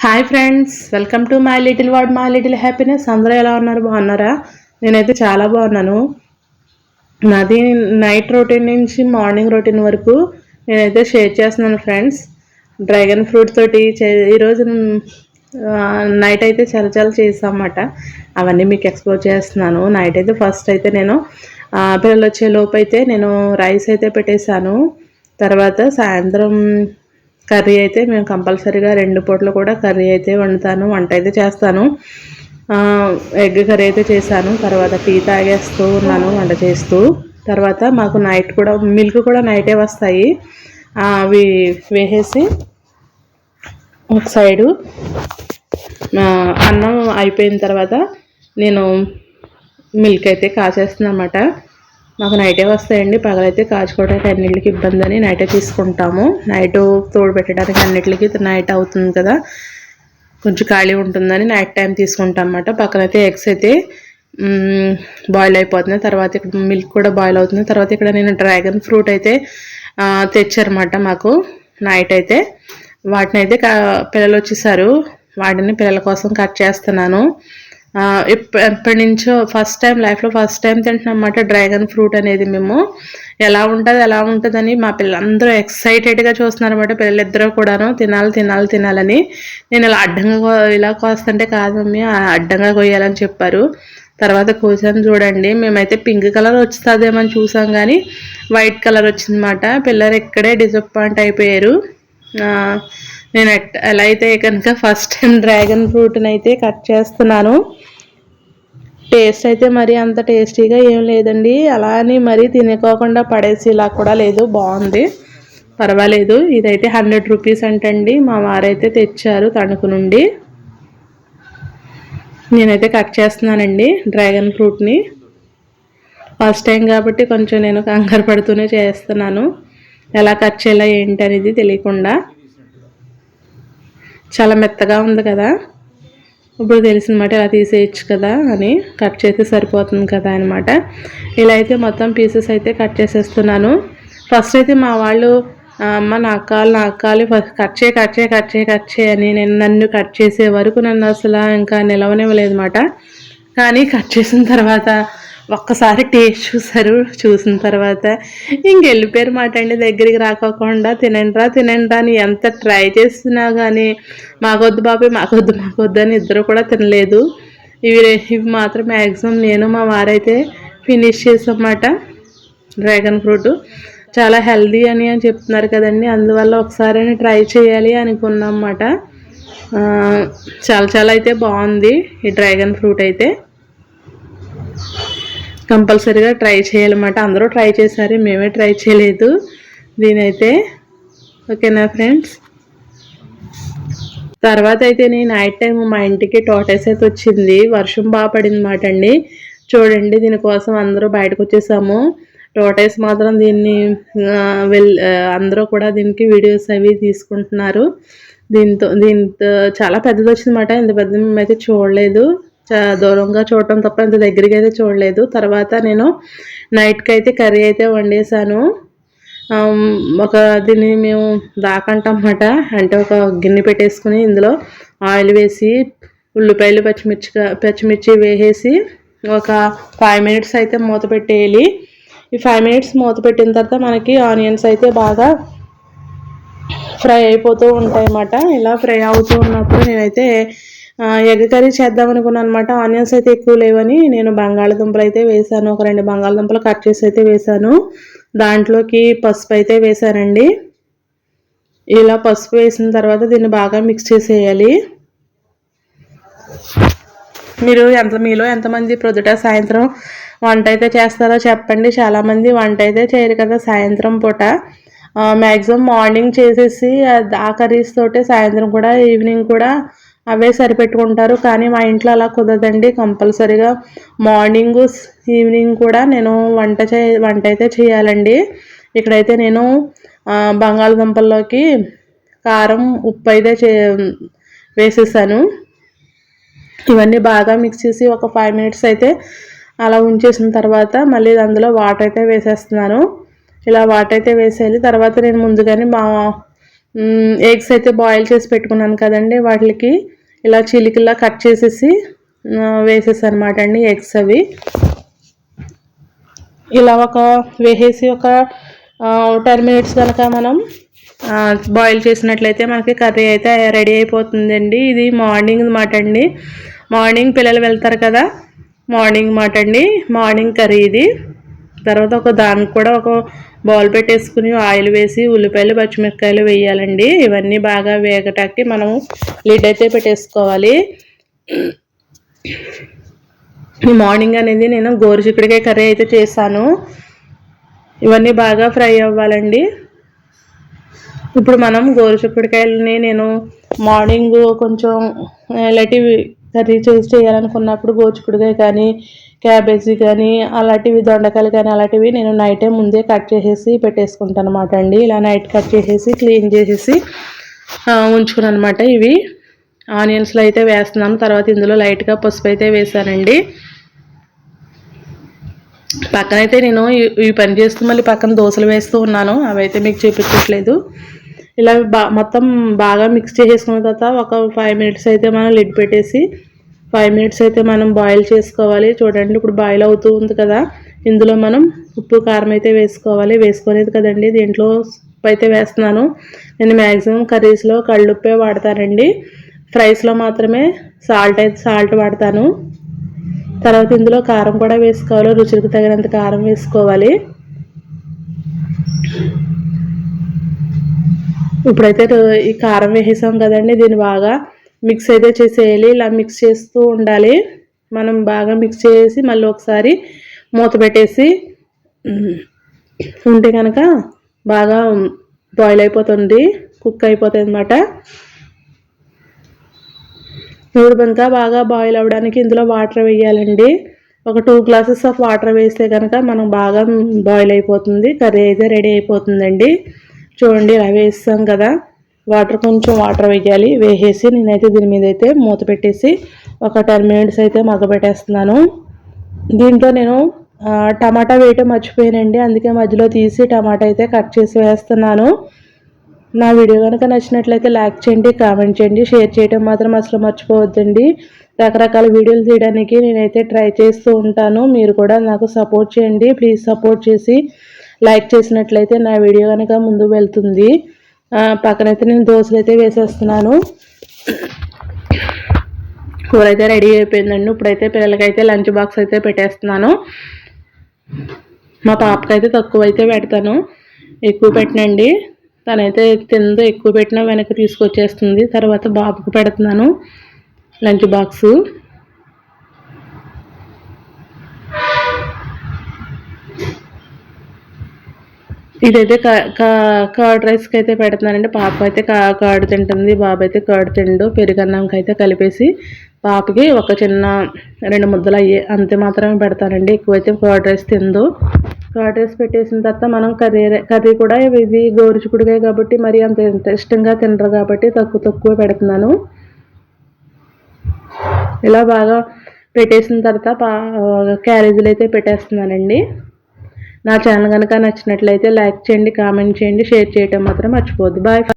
Hi friends, welcome to my little word my little happiness. అందరూ ఎలా ఉన్నారు? బాగున్నారా? నేనైతే చాలా బాగున్నాను. నాది నైట్ రొటీన్ నుంచి మార్నింగ్ రొటీన్ వరకు నేనైతే షేర్ చేస్తున్నాను ఫ్రెండ్స్. డ్రాగన్ ఫ్రూట్ తోటి ఈరోజు నైట్ అయితే చాలా చేసామన్నమాట. అవన్నీ మీకు ఎక్స్ప్లోర్ చేస్తున్నాను. నైట్ అయితే ఫస్ట్ అయితే నేను పిల్లలు వచ్చే లోపు అయితే నేను రైస్ అయితే పెట్టేశాను. తర్వాత సాయంత్రం కర్రీ అయితే మేము కంపల్సరీగా 2 పూటలు కూడా కర్రీ అయితే వండుతాను, వంట అయితే చేస్తాను. ఎగ్ కర్రీ అయితే చేశాను. తర్వాత టీ తాగేస్తూ ఉన్నాను వంట చేస్తూ. తర్వాత మాకు నైట్ కూడా మిల్క్ కూడా నైటే వస్తాయి. అవి వేసేసి ఒక సైడు అన్నం అయిపోయిన తర్వాత నేను మిల్క్ అయితే కాచేస్తున్నాను అన్నమాట. మాకు నైటే వస్తాయండి, పగలైతే కాచుకోవడానికి అన్నింటికి ఇబ్బంది అని నైటే తీసుకుంటాము. నైట్ తోడు పెట్టడానికి అన్నిటికి నైట్ అవుతుంది కదా, కొంచెం ఖాళీ ఉంటుందని నైట్ టైం తీసుకుంటాం అన్నమాట. పక్కనైతే ఎగ్స్ అయితే బాయిల్ అయిపోతున్నాయి. తర్వాత ఇక్కడ మిల్క్ కూడా బాయిల్ అవుతుంది. తర్వాత ఇక్కడ నేను డ్రాగన్ ఫ్రూట్ అయితే తెచ్చారన్నమాట మాకు నైట్ అయితే. వాటిని అయితే పిల్లలు వచ్చేసారు, వాటిని పిల్లల కోసం కట్ చేస్తున్నాను. ఎప్పటి నుంచో లైఫ్లో ఫస్ట్ టైం తింటున్నాం అన్నమాట డ్రాగన్ ఫ్రూట్ అనేది. మేము ఎలా ఉంటుందని మా పిల్లలందరూ ఎక్సైటెడ్గా చూస్తున్నారు అన్నమాట. పిల్లలిద్దరూ కూడాను తినాలని. నేను ఇలా అడ్డంగా ఇలా కోస్తుంటే కాదు మమ్మీ, అడ్డంగా కొయ్యాలని చెప్పారు. తర్వాత కోసాను. చూడండి, మేమైతే పింక్ కలర్ వస్తుందేమని చూసాం కానీ వైట్ కలర్ వచ్చిందన్నమాట. పిల్లలు ఇక్కడే డిసప్పాయింట్ అయిపోయారు. నేను ఎలా అయితే కనుక ఫస్ట్ టైం డ్రాగన్ ఫ్రూట్ని అయితే కట్ చేస్తున్నాను. టేస్ట్ అయితే మరి అంత టేస్టీగా ఏం లేదండి. అలా అని మరీ తినేకోకుండా పడేసి ఇలా కూడా లేదు, బాగుంది, పర్వాలేదు. ఇదైతే 100 రూపీస్ అంటండి. మా వారైతే తెచ్చారు తణుకు నుండి. నేనైతే కట్ చేస్తున్నానండి డ్రాగన్ ఫ్రూట్ని. ఫస్ట్ టైం కాబట్టి కొంచెం నేను కంగారు పడుతూనే చేస్తున్నాను, ఎలా కట్ చేయాలా ఏంటి అనేది తెలియకుండా. చాలా మెత్తగా ఉంది కదా, ఇప్పుడు తెలిసిందన్నమాట ఇలా తీసేయచ్చు కదా అని. కట్ చేస్తే సరిపోతుంది కదా అనమాట. ఇలా అయితే మొత్తం పీసెస్ అయితే కట్ చేసేస్తున్నాను. ఫస్ట్ అయితే మా వాళ్ళు అమ్మ నాకు కావాలి ఫస్ట్ కట్ చేయి అని నన్ను కట్ చేసే వరకు నన్ను అసలు ఇంకా నిలవనివ్వలేదు అన్నమాట. కానీ కట్ చేసిన తర్వాత ఒక్కసారి టేస్ట్ చూసిన తర్వాత ఇంకెళ్ళిపోయారు మాట అండి. దగ్గరికి రాకోకుండా తినండి అని ఎంత ట్రై చేస్తున్నా కానీ మాకొద్దు బాబాయ్ మాకొద్దు అని ఇద్దరు కూడా తినలేదు. ఇవి మాత్రం మ్యాక్సిమం నేను మా వారైతే ఫినిష్ చేసామన్నమాట. డ్రాగన్ ఫ్రూట్ చాలా హెల్దీ అని చెప్తున్నారు కదండి, అందువల్ల ఒకసారి ట్రై చేయాలి అనుకున్నాం అన్నమాట. చాలా అయితే బాగుంది ఈ డ్రాగన్ ఫ్రూట్ అయితే. కంపల్సరీగా ట్రై చేయాలన్నమాట. అందరూ ట్రై చేశారు, మేమే ట్రై చేయలేదు దీనైతే. ఓకేనా ఫ్రెండ్స్. తర్వాత అయితే నేను నైట్ టైం మా ఇంటికి టోటైస్ అయితే వచ్చింది. వర్షం బాగా పడింది మాట అండి. చూడండి, దీనికోసం అందరూ బయటకు వచ్చేసాము. టోటైస్ మాత్రం దీన్ని అందరూ కూడా దీనికి వీడియోస్ అవి తీసుకుంటున్నారు. దీంతో చాలా పెద్దది వచ్చిందన్నమాట. ఇంత పెద్ద మేమైతే చూడలేదు, దూరంగా చూడటం తప్ప ఇంత దగ్గరికి అయితే చూడలేదు. తర్వాత నేను నైట్కి అయితే కర్రీ అయితే వండేసాను. దీన్ని మేము దాకంటామన్నమాట. అంటే ఒక గిన్నె పెట్టేసుకుని ఇందులో ఆయిల్ వేసి ఉల్లిపాయలు పచ్చిమిర్చి వేసేసి ఒక 5 మినిట్స్ అయితే మూత పెట్టేయాలి. ఈ 5 మినిట్స్ మూత పెట్టిన తర్వాత మనకి ఆనియన్స్ అయితే బాగా ఫ్రై అయిపోతూ ఉంటాయి అన్నమాట. ఇలా ఫ్రై అవుతూ ఉన్నప్పుడు నేనైతే ఎగ్ కర్రీ చేద్దాం అనుకున్నాను అనమాట. ఆనియన్స్ అయితే ఎక్కువ లేవని నేను బంగాళదుంపలు అయితే వేసాను. ఒక 2 బంగాళదుంపలు కట్ చేసి అయితే వేసాను. దాంట్లోకి పసుపు అయితే వేసానండి. ఇలా పసుపు వేసిన తర్వాత దీన్ని బాగా మిక్స్ చేసేయాలి. మీలో ఎంతమంది ప్రొద్దుట సాయంత్రం వంట అయితే చేస్తారో చెప్పండి. చాలామంది వంట అయితే చేయరు కదా సాయంత్రం పూట. మ్యాక్సిమం మార్నింగ్ చేసేసి ఆ కర్రీస్ తోటే సాయంత్రం కూడా ఈవినింగ్ కూడా అవే సరిపెట్టుకుంటారు. కానీ మా ఇంట్లో అలా కుదరదండి. కంపల్సరీగా మార్నింగ్ ఈవినింగ్ కూడా నేను వంట అయితే చేయాలండి. ఇక్కడైతే నేను బంగాళదుంపల్లోకి కారం ఉప్పు అయితే వేసేసాను. ఇవన్నీ బాగా మిక్స్ చేసి ఒక 5 మినిట్స్ అయితే అలా ఉంచేసిన తర్వాత మళ్ళీ అందులో వాటర్ అయితే వేసేస్తున్నాను. ఇలా వాటర్ అయితే వేసేయాలి. తర్వాత నేను ముందుగానే ఎగ్స్ అయితే బాయిల్ చేసి పెట్టుకున్నాను కదండి, వాటికి ఇలా చిలికల్లా కట్ చేసేసి వేసేసి అనమాట అండి ఎగ్స్ అవి. ఇలా వేసేసి ఒక 10 మినిట్స్ కనుక మనం బాయిల్ చేసినట్లయితే మనకి కర్రీ అయితే రెడీ అయిపోతుందండి. ఇది మార్నింగ్ మాట అండి, మార్నింగ్ పిల్లలు వెళ్తారు కదా, మార్నింగ్ మాట అండి, మార్నింగ్ కర్రీ ఇది. తర్వాత దానికి కూడా ఒక బౌల్ పెట్టేసుకుని ఆయిల్ వేసి ఉల్లిపాయలు పచ్చిమిరపకాయలు వేయాలండి. ఇవన్నీ బాగా వేగటానికి మనం లిడ్ అయితే పెట్టేసుకోవాలి. ఈ మార్నింగ్ అనేది నేను గోరుచిక్కుడుకాయ కర్రీ అయితే చేశాను. ఇవన్నీ బాగా ఫ్రై అవ్వాలండి. ఇప్పుడు మనం గోరుచిక్కుడుకాయలని నేను మార్నింగ్ కొంచెం ఇలాంటివి కర్రీ చేయాలనుకున్నప్పుడు గోరుచిక్కుడుకాయ కానీ క్యాబేజీ కానీ అలాంటివి, దొండకాయలు కానీ అలాంటివి నేను నైటే ముందే కట్ చేసేసి పెట్టేసుకుంటాను అనమాట అండి. ఇలా నైట్ కట్ చేసేసి క్లీన్ చేసేసి ఉంచుకున్నాను అనమాట. ఇవి ఆనియన్స్లో అయితే వేస్తున్నాను. తర్వాత ఇందులో లైట్గా పసుపు అయితే వేసానండి. పక్కనైతే నేను ఈ పని చేస్తూ మళ్ళీ పక్కన దోశలు వేస్తూ ఉన్నాను, అవైతే మీకు చూపించట్లేదు. ఇలా మొత్తం బాగా మిక్స్ చేసేసుకున్న తర్వాత ఒక 5 మినిట్స్ అయితే మనం లిడ్ పెట్టేసి 5 మినిట్స్ అయితే మనం బాయిల్ చేసుకోవాలి. చూడండి ఇప్పుడు బాయిల్ అవుతూ ఉంది కదా, ఇందులో మనం ఉప్పు కారం అయితే వేసుకోవాలి. వేసుకోలేదు కదండి, దీంట్లో ఉప్పు అయితే వేస్తున్నాను. నేను మ్యాక్సిమం కర్రీస్లో కళ్ళుప్పే వాడతానండి, ఫ్రైస్లో మాత్రమే సాల్ట్ వాడతాను. తర్వాత ఇందులో కారం కూడా వేసుకోవాలి, రుచికి తగినంత కారం వేసుకోవాలి. ఇప్పుడైతే ఈ కారం వేసేసాం కదండి, దీన్ని బాగా మిక్స్ అయితే చేసేయాలి. ఇలా మిక్స్ చేస్తూ ఉండాలి. మనం బాగా మిక్స్ చేసి మళ్ళీ ఒకసారి మూత పెట్టేసి ఉంటే కనుక బాగా బాయిల్ అయిపోతుంది, కుక్ అయిపోతుంది అన్నమాట. నూరుబంతా బాగా బాయిల్ అవ్వడానికి ఇందులో వాటర్ వేయాలండి. ఒక 2 గ్లాసెస్ ఆఫ్ వాటర్ వేస్తే కనుక మనం బాగా బాయిల్ అయిపోతుంది, కర్రీ అయితే రెడీ అయిపోతుందండి. చూడండి ఇలా వేస్తాం కదా, కొంచెం వాటర్ వేయాలి. వేసేసి నేనైతే దీని మీద అయితే మూత పెట్టేసి ఒక 10 మినిట్స్ అయితే మగ్గబెట్టేస్తున్నాను. దీంట్లో నేను టమాటా వేయటం మర్చిపోయానండి, అందుకే మధ్యలో తీసి టమాటా అయితే కట్ చేసి వేస్తున్నాను. నా వీడియో కనుక నచ్చినట్లయితే లైక్ చేయండి, కామెంట్ చేయండి, షేర్ చేయడం మాత్రం అసలు మర్చిపోవద్దండి. రకరకాల వీడియోలు తీయడానికి నేనైతే ట్రై చేస్తూ ఉంటాను, మీరు కూడా నాకు సపోర్ట్ చేయండి. ప్లీజ్ సపోర్ట్ చేసి లైక్ చేసినట్లయితే నా వీడియో కనుక ముందు వెళ్తుంది. పక్కనైతే నేను దోశలు అయితే వేసేస్తున్నాను. కూర అయితే రెడీ అయిపోయిందండి. ఇప్పుడైతే పిల్లలకైతే లంచ్ బాక్స్ అయితే పెట్టేస్తున్నాను. మా పాపకైతే తక్కువ అయితే పెడతాను, ఎక్కువ పెట్టనండి. తనైతే తిందో, ఎక్కువ పెట్టినా వెనక్కి తీసుకొచ్చేస్తుంది. తర్వాత బాబుకు పెడుతున్నాను లంచ్ బాక్సు. ఇదైతే కర్డ్ రైస్కి అయితే పెడుతున్నానండి. పాప అయితే కర్డ్ తింటుంది, బాబు అయితే కర్డ్ తిండు. పెరుగన్నంకి అయితే కలిపేసి పాపకి ఒక చిన్న 2 ముద్దలు అయ్యే అంతే మాత్రమే పెడతానండి, ఎక్కువైతే కర్డ్ రైస్ తిందు. కర్డ్ రైస్ పెట్టేసిన తర్వాత మనం కర్రీ కూడా ఇది గోరుచిక్కుడుకాయ కాబట్టి మరి అంత ఇష్టంగా తినరు కాబట్టి తక్కువ పెడుతున్నాను. ఇలా బాగా పెట్టేసిన తర్వాత క్యారేజీలు అయితే పెట్టేస్తున్నానండి. నా ఛానల్ కనుక నచ్చినట్లయితే లైక్ చేయండి, కామెంట్ చేయండి, షేర్ చేయడం మాత్రం మర్చిపోవద్దు. బాయ్.